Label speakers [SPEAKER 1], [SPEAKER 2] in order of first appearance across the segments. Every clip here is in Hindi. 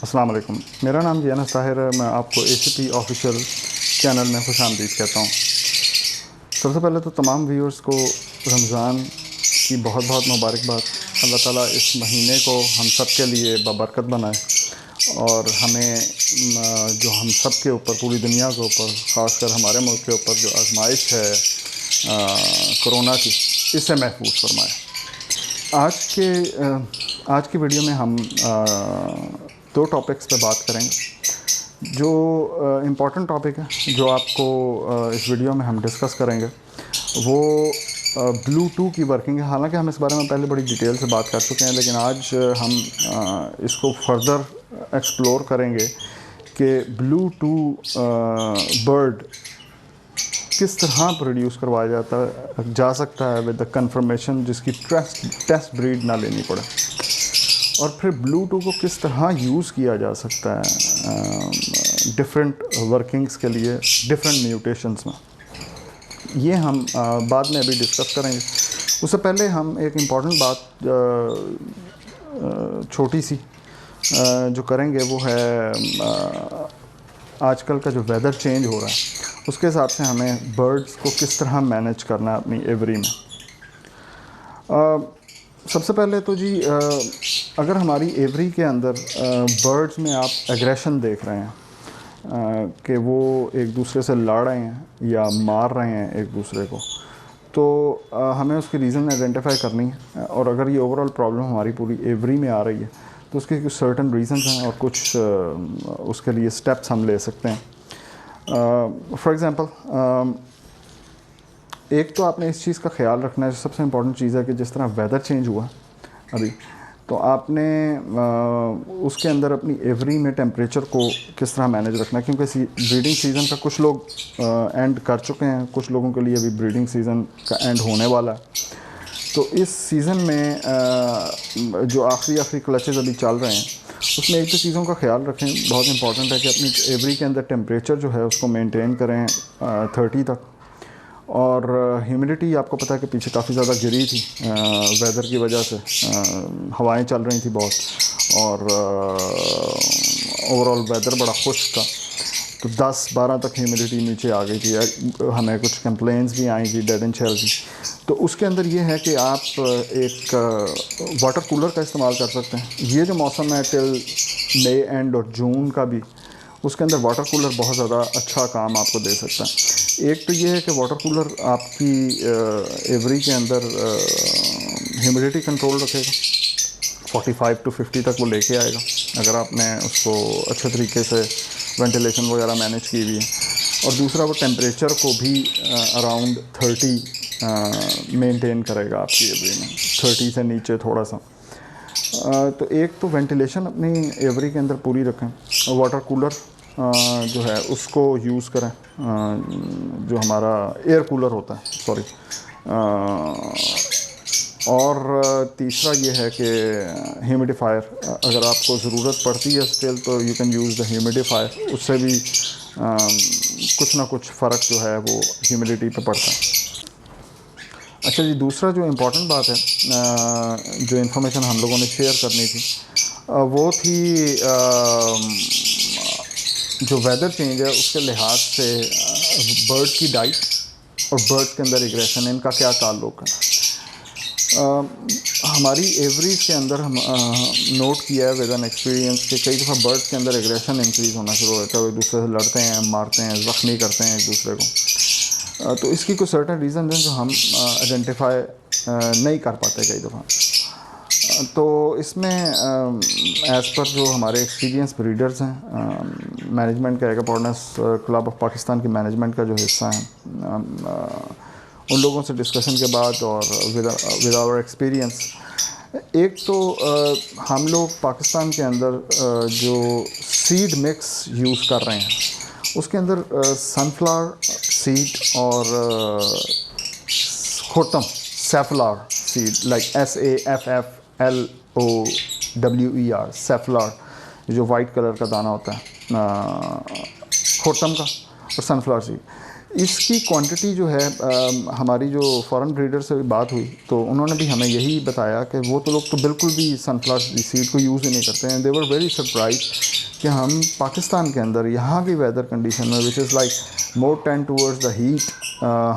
[SPEAKER 1] अस्सलाम वालेकुम। मेरा नाम जी अनस ताहिर है। मैं आपको ACP ऑफिशियल चैनल में खुशामदीद कहता हूँ। सबसे पहले तो तमाम व्यूअर्स को रमज़ान की बहुत बहुत मुबारकबाद। अल्लाह ताला इस महीने को हम सब के लिए बबरकत बनाए और हमें जो हम सब के ऊपर, पूरी दुनिया के ऊपर, ख़ासकर हमारे मुल्क के ऊपर जो आजमाइश है कोरोना की, इससे महफूज फरमाए। आज की वीडियो में हम दो टॉपिक्स पे बात करेंगे। जो इम्पॉर्टेंट टॉपिक है जो आपको इस वीडियो में हम डिस्कस करेंगे वो ब्लूटूथ की वर्किंग है। हालांकि हम इस बारे में पहले बड़ी डिटेल से बात कर चुके हैं, लेकिन आज हम इसको फर्दर एक्सप्लोर करेंगे कि ब्लूटूथ बर्ड किस तरह प्रोड्यूस करवाया जा सकता है विद द कंफर्मेशन, जिसकी टेस्ट ब्रीड ना लेनी पड़े, और फिर ब्लूटूथ को किस तरह यूज़ किया जा सकता है डिफरेंट वर्किंग्स के लिए, डिफरेंट म्यूटेशंस में। ये हम बाद में अभी डिस्कस करेंगे। उससे पहले हम एक इम्पॉर्टेंट बात छोटी सी जो करेंगे वो है आजकल का जो वेदर चेंज हो रहा है उसके हिसाब से हमें बर्ड्स को किस तरह मैनेज करना है अपनी एवरी में। सबसे पहले तो जी अगर हमारी एवरी के अंदर बर्ड्स में आप एग्रेशन देख रहे हैं कि वो एक दूसरे से लड़ रहे हैं या मार रहे हैं एक दूसरे को, तो हमें उसकी रीज़न आइडेंटिफाई करनी है। और अगर ये ओवरऑल प्रॉब्लम हमारी पूरी एवरी में आ रही है तो उसके कुछ सर्टन रीज़न्स हैं और कुछ उसके लिए स्टेप्स हम ले सकते हैं। फॉर एग्ज़ाम्पल, एक तो आपने इस चीज़ का ख्याल रखना है, सबसे इम्पॉर्टेंट चीज़ है कि जिस तरह वेदर चेंज हुआ अभी, तो आपने उसके अंदर अपनी एवरी में टेम्परेचर को किस तरह मैनेज रखना है, क्योंकि ब्रीडिंग सीज़न का कुछ लोग एंड कर चुके हैं, कुछ लोगों के लिए अभी ब्रीडिंग सीज़न का एंड होने वाला है। तो इस सीज़न में जो आखिरी क्लचेज़ अभी चल रहे हैं उसमें एक तो चीज़ों का ख्याल रखें, बहुत इंपॉर्टेंट है कि अपनी एवरी के अंदर टेम्परेचर जो है उसको मेंटेन करें 30 तक। और ह्यूमिडिटी आपको पता है कि पीछे काफ़ी ज़्यादा गिरी थी वेदर की वजह से, हवाएं चल रही थी बहुत, और ओवरऑल वेदर बड़ा खुश्क था, तो 10-12 तक ह्यूमिडिटी नीचे आ गई थी। हमें कुछ कंप्लेंट्स भी आई थी डेड एंड शेल की। तो उसके अंदर ये है कि आप एक वाटर कूलर का इस्तेमाल कर सकते हैं। ये जो मौसम है टिल मई एंड और जून का भी, उसके अंदर वाटर कूलर बहुत ज़्यादा अच्छा काम आपको दे सकता है। एक तो ये है कि वाटर कूलर आपकी एवरी के अंदर ह्यूमिडिटी कंट्रोल रखेगा, 45 to 50 तक वो लेके आएगा अगर आपने उसको अच्छे तरीके से वेंटिलेशन वगैरह मैनेज की हुई है। और दूसरा, वो टेम्परेचर को भी अराउंड 30 मेंटेन करेगा आपकी एवरी में, 30 से नीचे थोड़ा सा। तो एक तो वेंटिलेशन अपनी एवरी के अंदर पूरी रखें, और वाटर कूलर जो है उसको यूज़ करें, जो हमारा एयर कूलर होता है, सॉरी। और तीसरा ये है कि ह्यूमिडिफायर, अगर आपको ज़रूरत पड़ती है स्टिल, तो you can use the humidifier. उससे भी कुछ ना कुछ फ़र्क जो है वो ह्यूमिडिटी पे पड़ता है। अच्छा जी, दूसरा जो इम्पोर्टेंट बात है, जो इन्फॉर्मेशन हम लोगों ने शेयर करनी थी, वो थी जो वेदर चेंज है उसके लिहाज से बर्ड की डाइट और बर्ड्स के अंदर एग्रेशन, इनका क्या ताल्लुक़ है। हमारी एवरीज के अंदर हम नोट किया है विद एन एक्सपीरियंस कि कई दफ़ा बर्ड्स के अंदर एग्रेशन इंक्रीज़ होना शुरू होता है, वो एक दूसरे से लड़ते हैं, मारते हैं, ज़ख्मी करते हैं एक दूसरे को। तो इसकी कुछ सर्टेन रीज़न हैं जो हम आइडेंटिफाई नहीं कर पाते कई दफ़ा। तो इसमें एज़ पर जो हमारे एक्सपीरियंस ब्रीडर्स हैं, मैनेजमेंट का एगापोर्टनेस क्लब ऑफ पाकिस्तान की मैनेजमेंट का जो हिस्सा है, उन लोगों से डिस्कशन के बाद और विद आवर एक्सपीरियंस, एक तो हम लोग पाकिस्तान के अंदर जो सीड मिक्स यूज़ कर रहे हैं उसके अंदर सनफ्लावर सीड और खोतम safflower seed, like SAFFLOWER, safflower, जो वाइट कलर का दाना होता है खोतम का, और सनफ्लावर सीड, इसकी क्वांटिटी जो है हमारी जो फॉरेन ब्रीडर से बात हुई तो उन्होंने भी हमें यही बताया कि वो तो लोग तो बिल्कुल भी सनफ्लावर सीड को यूज़ ही नहीं करते हैं। दे वर वेरी सरप्राइज कि हम पाकिस्तान के अंदर यहाँ की वेदर कंडीशन में which is like more tend towards the heat,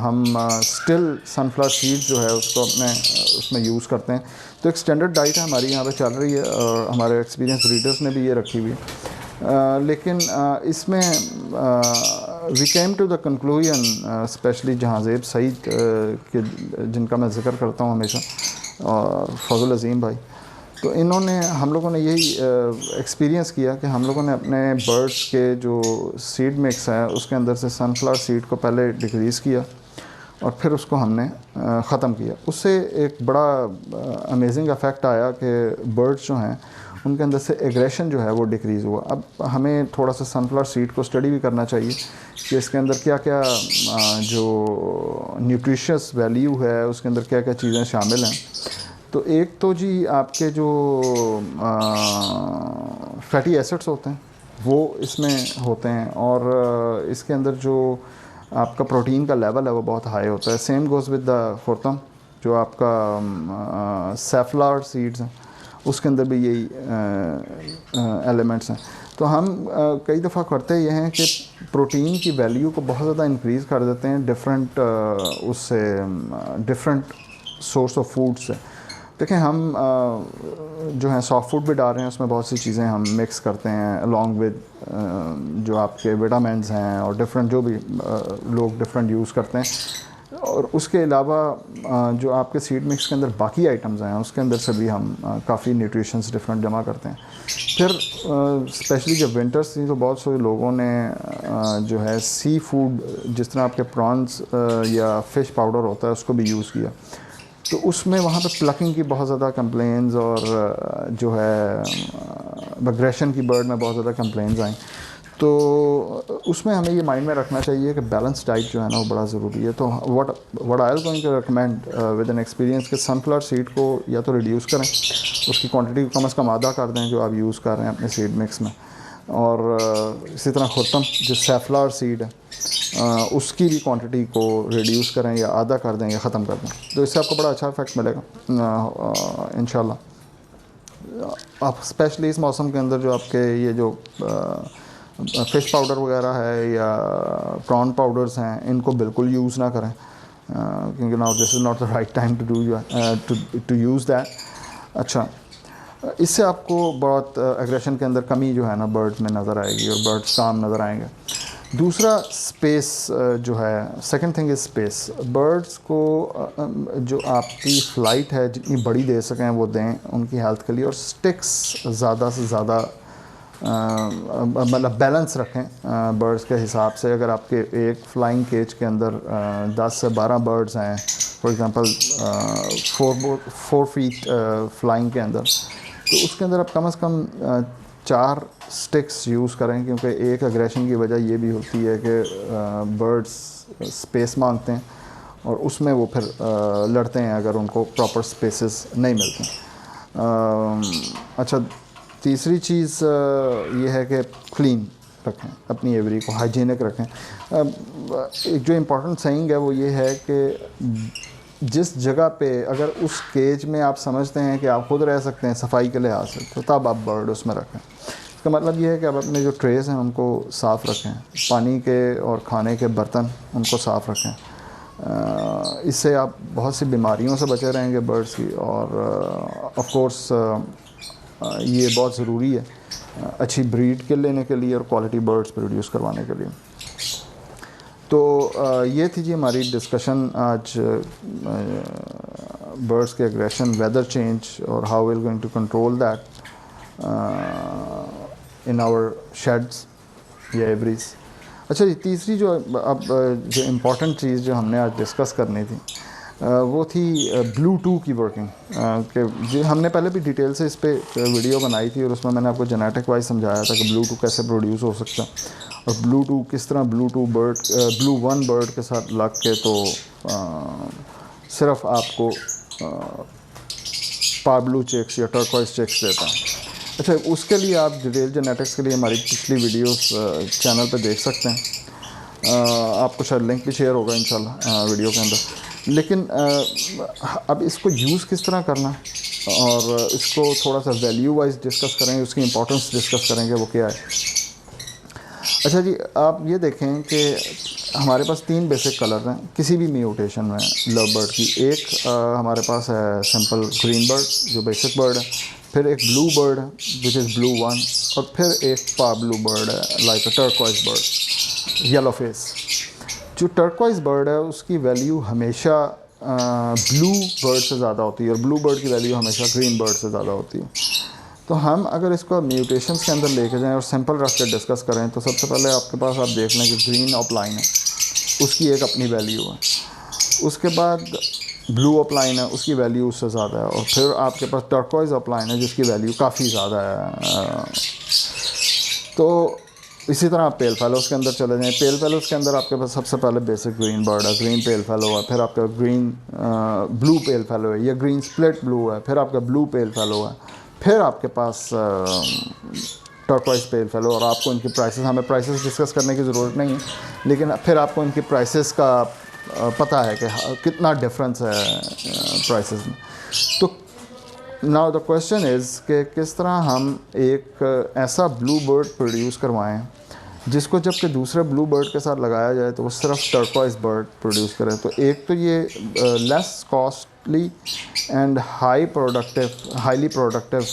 [SPEAKER 1] हम स्टिल सनफ्लावर सीड्स जो है उसको अपने उसमें यूज़ करते हैं। तो एक स्टैंडर्ड डाइट है हमारी यहाँ पे चल रही है और हमारे एक्सपीरियंस रीडर्स ने भी ये रखी हुई है। लेकिन इसमें we came to the conclusion, specially Jahanzeb Saeed के जिनका मैं ज़िक्र करता हूँ हमेशा, और फजल अज़ीम भाई, तो इन्होंने हम लोगों ने यही एक्सपीरियंस किया कि हम लोगों ने अपने बर्ड्स के जो सीड मिक्स है उसके अंदर से सनफ्लावर सीड को पहले डिक्रीज़ किया और फिर उसको हमने ख़त्म किया। उससे एक बड़ा अमेजिंग इफ़ेक्ट आया कि बर्ड्स जो हैं उनके अंदर से एग्रेशन जो है वो डिक्रीज़ हुआ। अब हमें थोड़ा सा सनफ्लावर सीड को स्टडी भी करना चाहिए कि इसके अंदर क्या क्या जो न्यूट्रिशियस वैल्यू है उसके अंदर क्या क्या चीज़ें शामिल हैं। तो एक तो जी आपके जो फैटी एसिड्स होते हैं वो इसमें होते हैं, और इसके अंदर जो आपका प्रोटीन का लेवल है वो बहुत हाई होता है। सेम गोज़ विद द खुर्तम, जो आपका सेफ्लावर सीड्स हैं उसके अंदर भी यही एलिमेंट्स हैं। तो हम कई दफ़ा करते ये हैं कि प्रोटीन की वैल्यू को बहुत ज़्यादा इंक्रीज़ कर देते हैं डिफरेंट उससे डिफरेंट सोर्स ऑफ फूड से। देखें हम जो है सॉफ्ट फूड भी डाल रहे हैं, उसमें बहुत सी चीज़ें हम मिक्स करते हैं अलॉन्ग विद जो आपके विटामिन्स हैं और डिफरेंट जो भी लोग डिफरेंट यूज़ करते हैं। और उसके अलावा जो आपके सीड मिक्स के अंदर बाकी आइटम्स हैं उसके अंदर से भी हम काफ़ी न्यूट्रिशंस डिफरेंट जमा करते हैं। फिर स्पेशली जब विंटर्स थी तो बहुत से लोगों ने जो है सी फूड जिस तरह आपके प्रॉन्स या फ़िश पाउडर होता है उसको भी यूज़ किया। तो उसमें वहाँ पे प्लकिंग की बहुत ज़्यादा कंप्लेंट्स और जो है एग्रेशन की बर्ड में बहुत ज़्यादा कंप्लेंट्स आई। तो उसमें हमें ये माइंड में रखना चाहिए कि बैलेंस डाइट जो है ना वो बड़ा ज़रूरी है। तो what I am going to recommend with an experience कि सनफ्लावर सीड को या तो रिड्यूस करें, उसकी क्वांटिटी को कम से कम आधा कर दें जो आप यूज़ कर रहे हैं अपने सीड मिक्स में, और इसी तरह खुर्तम जो सेफ्लावर सीड है उसकी भी क्वांटिटी को रिड्यूस करें या आधा कर दें या ख़त्म कर दें। तो इससे आपको बड़ा अच्छा इफेक्ट मिलेगा इंशाल्लाह। आप स्पेशली इस मौसम के अंदर जो आपके ये जो फ़िश पाउडर वगैरह है या प्रॉन पाउडर्स हैं इनको बिल्कुल यूज़ ना करें, क्योंकि now this is not the right time to do to use that. अच्छा, इससे आपको बहुत एग्रेशन के अंदर कमी जो है ना बर्ड्स में नज़र आएगी और बर्ड्स काम नज़र आएंगे। दूसरा स्पेस जो है, second thing is space. Birds को जो आपकी फ़्लाइट है जितनी बड़ी दे सकें वो दें उनकी हेल्थ के लिए, और स्टिक्स ज़्यादा से ज़्यादा मतलब बैलेंस रखें बर्ड्स के हिसाब से। अगर आपके एक फ्लाइंग केज के अंदर 10 से 12 बर्ड्स हैं फॉर एग्ज़ाम्पल 4 फीट फ्लाइंग के अंदर, तो उसके अंदर आप कम से कम 4 स्टिक्स यूज़ करें, क्योंकि एक एग्रेशन की वजह ये भी होती है कि बर्ड्स स्पेस मांगते हैं और उसमें वो फिर लड़ते हैं अगर उनको प्रॉपर स्पेसेस नहीं मिलते। अच्छा, तीसरी चीज़ ये है कि क्लीन रखें अपनी एवरी को, हाइजीनिक रखें। एक जो इम्पोर्टेंट सेइंग है वो ये है कि जिस जगह पे अगर उस केज में आप समझते हैं कि आप खुद रह सकते हैं सफाई के लिहाज से, तो तब आप बर्ड उसमें रखें। इसका मतलब ये है कि आप अपने जो ट्रेज़ हैं उनको साफ़ रखें, पानी के और खाने के बर्तन उनको साफ़ रखें। इससे आप बहुत सी बीमारियों से बचे रहेंगे बर्ड्स की, और ऑफ कोर्स ये बहुत ज़रूरी है अच्छी ब्रीड के लेने के लिए और क्वालिटी बर्ड्स प्रोड्यूस करवाने के लिए। तो ये थी जी हमारी डिस्कशन आज बर्ड्स के एग्रेशन, वेदर चेंज और how we are going to control that in our sheds या एवरीज। अच्छा जी, तीसरी जो अब जो इम्पोर्टेंट चीज़ जो हमने आज डिस्कस करनी थी वो थी ब्लूटूथ की वर्किंग, कि जो हमने पहले भी डिटेल से इस पर वीडियो बनाई थी और उसमें मैंने आपको जेनेटिक वाइज समझाया था कि ब्लूटूथ कैसे प्रोड्यूस हो सकता है और ब्लूटूथ किस तरह ब्लू वन बर्ड के साथ लग के तो सिर्फ आपको पाब्लू चेक्स या टर्कोइज चेक्स देता है। अच्छा, उसके लिए आप डिटेल जेनेटिक्स के लिए हमारी पिछली वीडियोस चैनल पे देख सकते हैं, आपको शायद लिंक भी शेयर होगा इंशाल्लाह वीडियो के अंदर। लेकिन अब इसको यूज़ किस तरह करना और इसको थोड़ा सा वैल्यू वाइज डिस्कस करेंगे, उसकी इंपॉर्टेंस डिस्कस करेंगे वो क्या है। अच्छा जी, आप ये देखें कि हमारे पास 3 बेसिक कलर हैं किसी भी म्यूटेशन में लव बर्ड की। एक हमारे पास है सिंपल ग्रीन बर्ड जो बेसिक बर्ड है, फिर एक ब्लू बर्ड है विच इज़ ब्लू वन, और फिर एक पा ब्लू बर्ड है लाइक अ टर्कवाइज बर्ड, येलो फेस। जो टर्कवाइज बर्ड है उसकी वैल्यू हमेशा ब्लू बर्ड से ज़्यादा होती है, और ब्लू बर्ड की वैल्यू हमेशा ग्रीन बर्ड से ज़्यादा होती है। तो हम अगर इसको म्यूटेशंस के अंदर लेके जाएं और सिंपल रख कर डिस्कस करें, तो सबसे पहले आपके पास आप देख लें कि ग्रीन अपलाइन है, उसकी एक अपनी वैल्यू है। उसके बाद ब्लू अपलाइन है, उसकी वैल्यू उससे ज़्यादा है, और फिर आपके पास टर्कोइज अपलाइन है जिसकी वैल्यू काफ़ी ज़्यादा है। तो इसी तरह आप पेल फेलोज़ के अंदर चले जाएं। पेल फेलोज़ के अंदर आपके पास सबसे पहले बेसिक ग्रीन बर्ड है, ग्रीन पेल फेलो है, फिर आपका ग्रीन ब्लू पेल फेलो है, या ग्रीन स्प्लिट ब्लू है, फिर आपका ब्लू पेल फेलो है, फिर आपके पास टर्कवाइज पेल फेलो। और आपको इनकी प्राइसेस, हमें प्राइसेस डिस्कस करने की ज़रूरत नहीं है, लेकिन फिर आपको इनकी प्राइसेस का पता है कि कितना डिफरेंस है प्राइसेस में। तो नाउ द क्वेश्चन इज़ कि किस तरह हम एक ऐसा ब्लू बर्ड प्रोड्यूस करवाएं जिसको जबकि दूसरे ब्लू बर्ड के साथ लगाया जाए तो वो सिर्फ टर्कवाइज बर्ड प्रोड्यूस करे। तो एक तो ये less costly and highly productive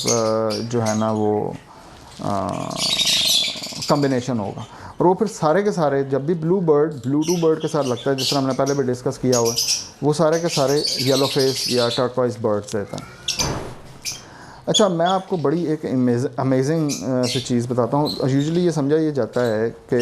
[SPEAKER 1] जो है ना वो कॉम्बिनेशन होगा। और वो फिर सारे के सारे जब भी ब्लू टू बर्ड के साथ लगता है, जिस तरह हमने पहले भी डिस्कस किया हुआ है, वो सारे के सारे येलो फेस या टर्कवाइज बर्ड्स देता है। अच्छा, मैं आपको बड़ी एक अमेजिंग सी चीज़ बताता हूँ। यूजुअली ये समझा ये जाता है कि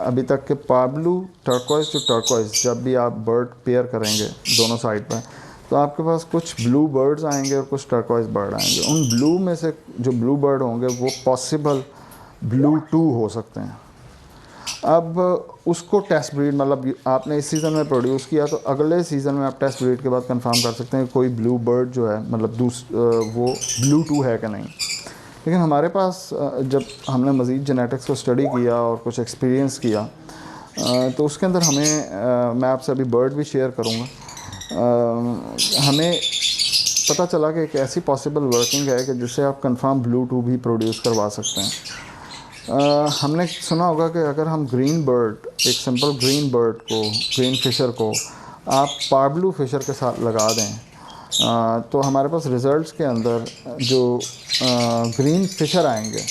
[SPEAKER 1] अभी तक के पाब्लू टर्कवाइज टू टर्कवाइज जब भी आप बर्ड पेयर करेंगे दोनों साइड पर, तो आपके पास कुछ ब्लू बर्ड्स आएंगे और कुछ टर्कवाइज बर्ड आएंगे। उन ब्लू में से जो ब्लू बर्ड होंगे वो पॉसिबल ब्लू टू हो सकते हैं। अब उसको टेस्ट ब्रीड, मतलब आपने इस सीज़न में प्रोड्यूस किया तो अगले सीज़न में आप टेस्ट ब्रीड के बाद कंफर्म कर सकते हैं कि कोई ब्लू बर्ड जो है मतलब वो ब्लू टू है कि नहीं। लेकिन हमारे पास जब हमने मज़ीद जेनेटिक्स को स्टडी किया और कुछ एक्सपीरियंस किया, तो उसके अंदर हमें मैं आपसे अभी बर्ड भी शेयर करूँगा, हमें पता चला कि एक ऐसी पॉसिबल वर्किंग है कि जिससे आप कंफर्म ब्लू टू भी प्रोड्यूस करवा सकते हैं। हमने सुना होगा कि अगर हम ग्रीन बर्ड, एक सिंपल ग्रीन बर्ड को, ग्रीन फिशर को आप पाब्लू फिशर के साथ लगा दें, तो हमारे पास रिज़ल्ट्स के अंदर जो ग्रीन फिशर आएंगे,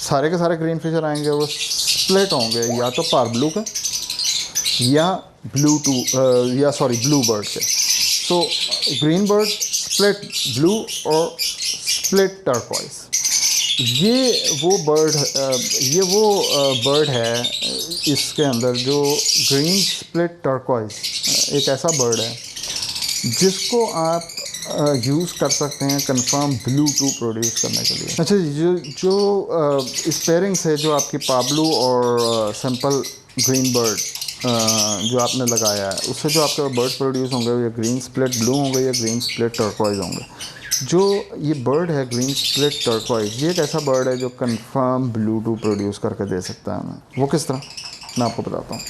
[SPEAKER 1] सारे के सारे ग्रीन फिशर आएंगे, वो स्प्लिट होंगे या तो पाब्लू के या ब्लू बर्ड के। So green bird split blue और स्प्लिट टर्कवाइज, ये वो बर्ड है इसके अंदर जो ग्रीन स्प्लिट टर्कवाइज, एक ऐसा बर्ड है जिसको आप यूज़ कर सकते हैं कंफर्म ब्लू टू प्रोड्यूस करने के लिए। अच्छा जी, जो इस पेयरिंग से जो आपकी पाब्लू और सिंपल ग्रीन बर्ड जो आपने लगाया है, उससे जो आपके बर्ड प्रोड्यूस होंगे वो या ग्रीन स्प्लिट ब्लू होंगे या ग्रीन स्प्लिट टर्कवाइज होंगे। जो ये बर्ड है ग्रीन स्प्लिट टर्कवाइज, ये एक ऐसा बर्ड है जो कंफर्म ब्लू टू प्रोड्यूस करके दे सकता है हमें। वो किस तरह, मैं आपको बताता हूँ।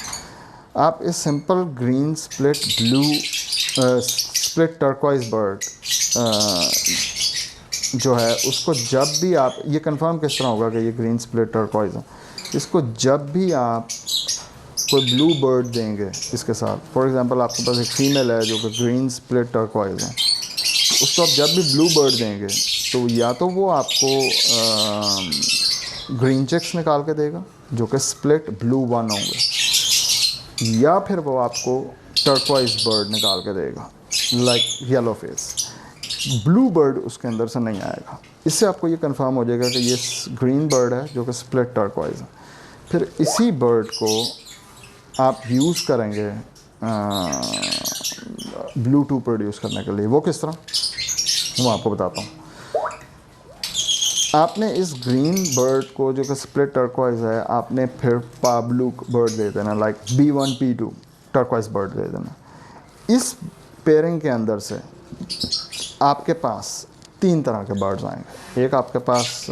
[SPEAKER 1] आप इस simple green split split turquoise bird जो है उसको जब भी आप, ये कंफर्म किस तरह होगा कि ये ग्रीन स्प्लिट टर्कवाइज है, इसको जब भी आप कोई ब्लू बर्ड देंगे इसके साथ, फॉर एग्जांपल आपके पास एक फ़ीमेल है जो कि ग्रीन स्प्लिट टर्कवाइज है, उसको आप जब भी ब्लू बर्ड देंगे तो या तो वो आपको ग्रीन चिक्स निकाल के देगा जो कि स्प्लिट ब्लू वन होंगे, या फिर वो आपको टर्कवाइज बर्ड निकाल के देगा like yellow face. Blue bird उसके अंदर से नहीं आएगा। इससे आपको ये कंफर्म हो जाएगा कि ये ग्रीन बर्ड है जो कि स्प्लिट टर्कवाइज है। फिर इसी बर्ड को आप यूज़ करेंगे ब्लू टू प्रोड्यूस करने के लिए। वो किस तरह, वो आपको बताता हूँ। आपने इस ग्रीन बर्ड को जो कि स्प्लिट टर्कवाइज है, आपने फिर पाब्लू बर्ड दे देना like B1 P2 turquoise bird दे देना। इस पेयरिंग के अंदर से आपके पास 3 तरह के बर्ड्स आएंगे। एक आपके पास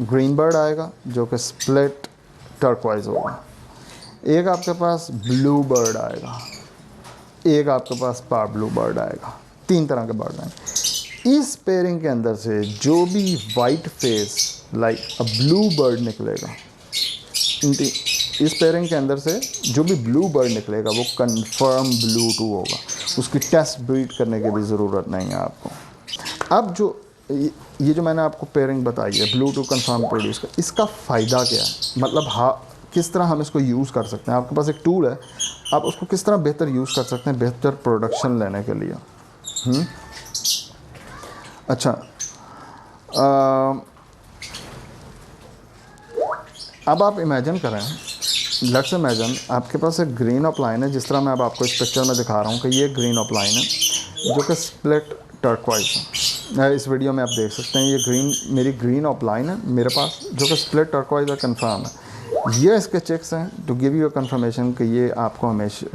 [SPEAKER 1] ग्रीन बर्ड आएगा जो कि स्प्लिट टर्कवाइज होगा, एक आपके पास ब्लू बर्ड आएगा, एक आपके पास पाब्लू बर्ड आएगा। 3 तरह के बर्ड हैं। इस पेयरिंग के अंदर से जो भी white face like a blue bird निकलेगा, इस पेयरिंग के अंदर से जो भी ब्लू बर्ड निकलेगा वो कंफर्म ब्लू टू होगा, उसकी टेस्ट ब्रीड करने की भी ज़रूरत नहीं है आपको। अब जो ये जो मैंने आपको पेयरिंग बताई है ब्लू टू कंफर्म प्रोड्यूस का, इसका फ़ायदा क्या है, मतलब किस तरह हम इसको यूज़ कर सकते हैं। आपके पास एक टूल है, आप उसको किस तरह बेहतर यूज़ कर सकते हैं बेहतर प्रोडक्शन लेने के लिए। अच्छा, अब आप इमेजिन करें, लेट्स इमेजिन आपके पास एक ग्रीन ऑपलाइन है, जिस तरह मैं अब आपको इस पिक्चर में दिखा रहा हूँ कि ये ग्रीन ऑपलाइन है जो कि स्प्लिट टर्क्वाइज है। इस वीडियो में आप देख सकते हैं ये मेरी ग्रीन ऑपलाइन है मेरे पास, जो कि स्प्लिट टर्क्वाइज है, कंफर्म है। ये इसके चेक्स हैं टू गिव यू कंफर्मेशन कि ये आपको हमेशा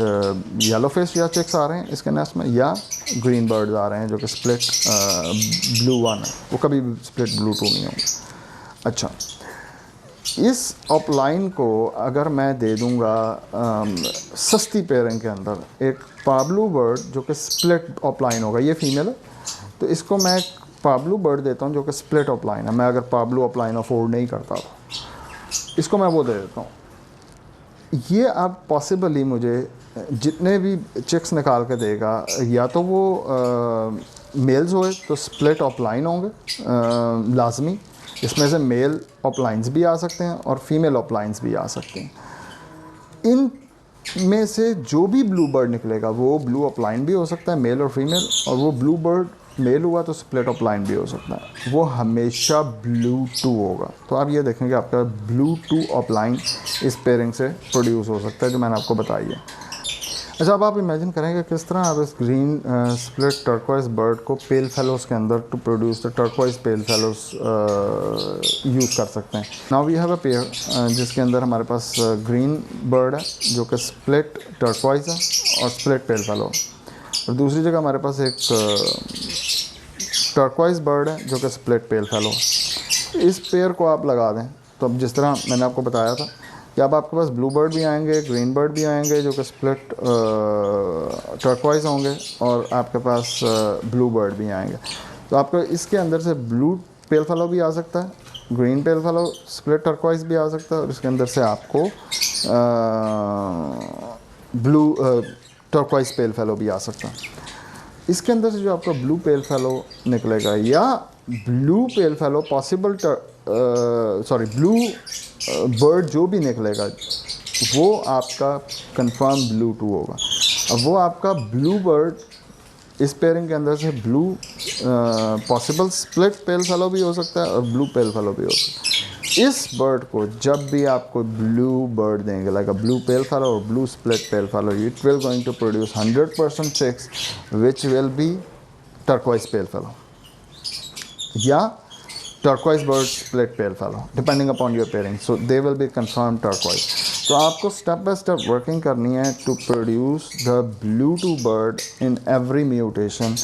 [SPEAKER 1] येलो फेस या चेक्स आ रहे हैं इसके नेस्ट में, या ग्रीन बर्ड्स आ रहे हैं जो कि स्प्लिट ब्लू वन है, वो कभी भी स्प्लिट ब्लू टू नहीं होंगे। अच्छा, इस ऑपलाइन को अगर मैं दे दूंगा सस्ती पेयरिंग के अंदर एक पाब्लू बर्ड जो कि स्प्लिट ऑपलाइन होगा, ये फीमेल है, तो इसको मैं पाब्लू बर्ड देता हूँ जो कि स्प्लिट ऑपलाइन है। मैं अगर पाब्लू ऑपलाइन अफोर्ड नहीं करता तो इसको मैं वो दे देता हूँ। ये अब पॉसिबली मुझे जितने भी चिक्स निकाल के देगा, या तो वो मेल्स होए तो स्प्लिट ऑपलाइन होंगे लाजमी, इसमें से मेल ऑपलाइंस भी आ सकते हैं और फीमेल ऑपलाइंस भी आ सकते हैं। इन में से जो भी ब्लू बर्ड निकलेगा वो ब्लू ऑपलाइन भी हो सकता है, मेल और फीमेल, और वो ब्लू बर्ड मेल हुआ तो स्प्लिट ऑपलाइन भी हो सकता है, वो हमेशा ब्लू टू होगा। तो आप ये देखेंगे आपका ब्लू टू ऑपलाइन इस पेयरिंग से प्रोड्यूस हो सकता है जो मैंने आपको बताई है। अच्छा, अब आप इमेजिन करेंगे किस तरह आप इस ग्रीन स्प्लिट टर्क्वाइज बर्ड को पेल फेलोस के अंदर to produce the turquoise pale fallows use कर सकते हैं। Now we have a pair जिसके अंदर हमारे पास ग्रीन बर्ड है जो कि स्प्लिट टर्क्वाइज है और स्प्लिट पेल फेलो, और दूसरी जगह हमारे पास एक टर्क्वाइज बर्ड है जो कि स्प्लिट पेल फेलो। इस पेयर को आप लगा दें तो अब जिस तरह मैंने आपको बताया था कि अब आपके पास ब्लू बर्ड भी आएंगे, ग्रीन बर्ड भी आएंगे जो कि स्प्लिट टर्क्वाइज होंगे, और आपके पास ब्लू बर्ड भी आएंगे। तो आपको इसके अंदर से ब्लू पेल फेलो भी आ सकता है, ग्रीन पेल फेलो स्प्लिट टर्क्वाइज भी आ सकता है, और इसके अंदर से आपको ब्लू टर्क्वाइज पेल फेलो भी आ सकता है। इसके अंदर से जो आपका ब्लू पेल फेलो निकलेगा या blue pale fellow possible blue bird जो भी निकलेगा वो आपका कंफर्म ब्लू टू होगा। अब वो आपका ब्लू बर्ड इस पेयरिंग के अंदर से blue possible split pale fellow भी हो सकता है और ब्लू पेल फेलो भी हो सकता है। इस बर्ड को जब भी आपको ब्लू बर्ड देंगे like a blue pale fellow और blue split pale fellow, it will going to produce 100% chicks which will be turquoise pale fellow या turquoise bird split pale fellow depending upon your pairing, so they will be confirmed turquoise। तो आपको स्टेप बाय स्टेप वर्किंग करनी है to produce the blue two bird in every mutation.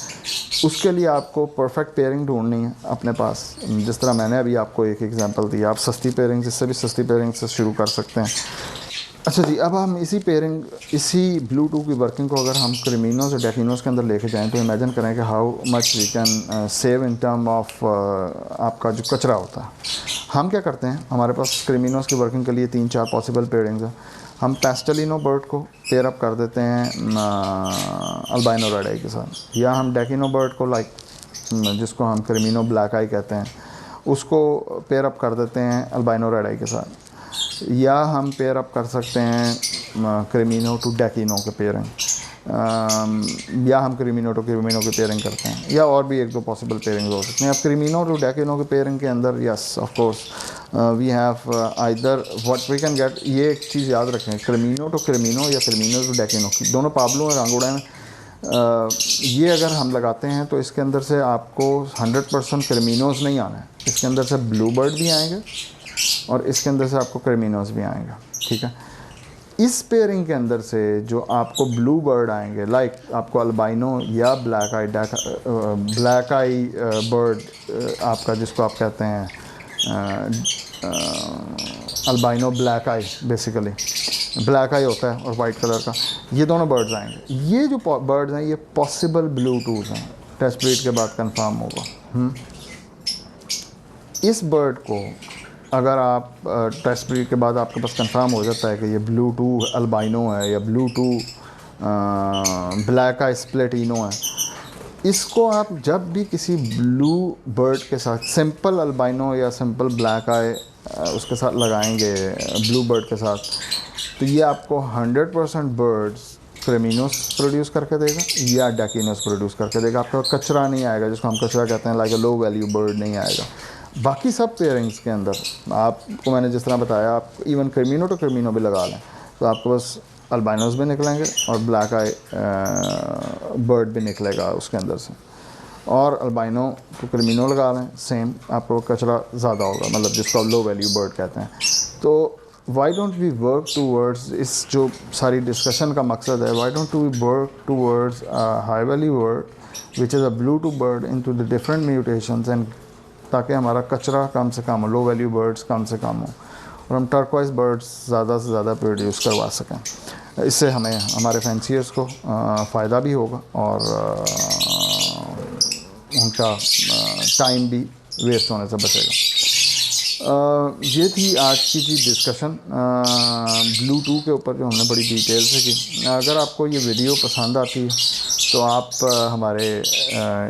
[SPEAKER 1] उसके लिए आपको परफेक्ट पेयरिंग ढूंढनी है अपने पास, जिस तरह मैंने अभी आपको एक एग्जांपल दी। आप सस्ती पेयरिंग, जिससे भी सस्ती पेयरिंग से शुरू कर सकते हैं। अच्छा जी, अब हम इसी ब्लू टू की वर्किंग को अगर हम क्रिमिनोज और डेफिनोज के अंदर लेके जाएं तो इमेजिन करें कि how much we can save in term of आपका जो कचरा होता है। हम क्या करते हैं, हमारे पास क्रिमिनोज की वर्किंग के लिए 3-4 पॉसिबल पेयरिंग्स हैं। हम पेस्टेलिनो बर्ड को पेयर अप कर देते हैं अल्बाइनो रेड आई के साथ, या हम डेकिनो बर्ड को लाइक जिसको हम क्रिमिनो ब्लैक आई कहते हैं उसको पेयर अप कर देते हैं अल्बाइनो रेड आई के साथ, या हम पेयर अप कर सकते हैं क्रिमिनो टू डेकिनो के पेयरिंग, या हम क्रिमिनो टू क्रिमिनो की पेयरिंग करते हैं, या और भी 1-2 पॉसिबल पेयरिंग हो सकते हैं। अब क्रिमिनो टू डेकिनो के पेयरिंग के अंदर yes of course we have either what we can get. ये एक चीज़ याद रखें, क्रिमिनो टू क्रिमिनो या क्रिमिनो टू डेकिनो, दोनों पाब्लो और अंगूड़ा में ये अगर हम लगाते हैं तो इसके अंदर से आपको 100% क्रिमिनोज नहीं आना है, इसके अंदर से ब्लू बर्ड भी आएंगे और इसके अंदर से आपको क्रिमिनोज भी आएंगे, ठीक है। इस पेयरिंग के अंदर से जो आपको ब्लू बर्ड आएंगे लाइक आपको अल्बाइनो या ब्लैक आई बर्ड आपका जिसको आप कहते हैं अल्बाइनो ब्लैक आई, बेसिकली ब्लैक आई होता है और वाइट कलर का, ये दोनों बर्ड्स आएंगे। ये जो बर्ड्स हैं ये पॉसिबल ब्लू टूज हैं, टेस्ट ब्रीड के बाद कंफर्म होगा। इस बर्ड को अगर आप टेस्ट ब्रीड के बाद आपके पास कंफर्म हो जाता है कि ये ब्लू टू अल्बाइनो है या ब्लू टू ब्लैक आई स्प्लेटिनो है, इसको आप जब भी किसी ब्लू बर्ड के साथ, सिंपल अल्बाइनो या सिंपल ब्लैक आई उसके साथ लगाएंगे, ब्लू बर्ड के साथ, तो ये आपको 100% बर्ड्स क्रेमिनोस प्रोड्यूस करके देगा या डैकिनोस प्रोड्यूस करके देगा। आपका कचरा नहीं आएगा, जिसको हम कचरा कहते हैं, लाइक अ लो वैल्यू बर्ड नहीं आएगा। बाकी सब पेयरिंग्स के अंदर आपको मैंने जिस तरह बताया, आप इवन क्रेमिनो टू क्रेमिनो भी लगा लें तो आपके पास अल्बाइनोस भी निकलेंगे और ब्लैक आई बर्ड भी निकलेगा उसके अंदर से। और अल्बाइनो को क्रेमिनो लगा लें, सेम आपको कचरा ज़्यादा होगा, मतलब जिसको लो वैल्यू बर्ड कहते हैं। तो why don't we work towards, इस जो सारी डिस्कशन का मकसद है, why don't we work towards high value bird which is a blue two bird in two the different mutations, and ताकि हमारा कचरा कम से कम हो, लो वैल्यू बर्ड्स कम से कम हो और हम टर्कोइज बर्ड्स ज़्यादा से ज़्यादा प्रोड्यूस करवा सकें। इससे हमें हमारे फैंसियर्स को फ़ायदा भी होगा और उनका टाइम भी वेस्ट होने से बचेगा। ये थी आज की जी डिस्कशन ब्लू टू के ऊपर, जो हमने बड़ी डिटेल से की। अगर आपको ये वीडियो पसंद आती है तो आप हमारे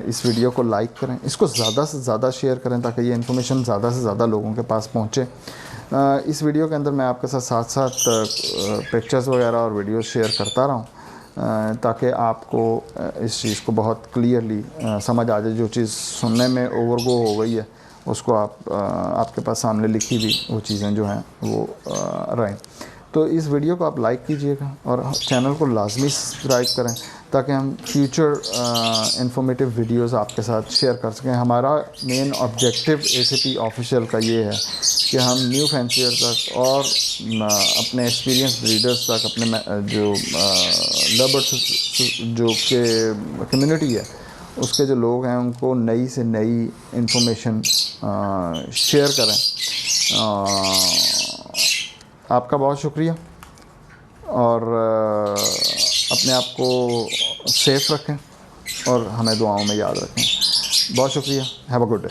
[SPEAKER 1] इस वीडियो को लाइक करें, इसको ज़्यादा से ज़्यादा शेयर करें ताकि ये इन्फॉर्मेशन ज़्यादा से ज़्यादा लोगों के पास पहुँचे। इस वीडियो के अंदर मैं आपके साथ साथ पिक्चर्स वगैरह और वीडियोस शेयर करता रहूँ ताकि आपको इस चीज़ को बहुत क्लियरली समझ आ जाए। जो चीज़ सुनने में ओवरगो हो गई है उसको आपके पास सामने लिखी हुई वो चीज़ें जो हैं वो रहें। तो इस वीडियो को आप लाइक कीजिएगा और चैनल को लाजमी सब्सक्राइब करें ताकि हम फ्यूचर इंफॉर्मेटिव वीडियोस आपके साथ शेयर कर सकें। हमारा मेन ऑब्जेक्टिव एसीपी ऑफिशियल का ये है कि हम न्यू फैंसियर तक और अपने एक्सपीरियंस ब्रीडर्स तक, अपने जो लवर्स जो के कम्युनिटी है उसके जो लोग हैं उनको नई से नई इंफॉर्मेशन शेयर करें। आपका बहुत शुक्रिया और अपने आप को सेफ रखें और हमें दुआओं में याद रखें। बहुत शुक्रिया। Have a good day.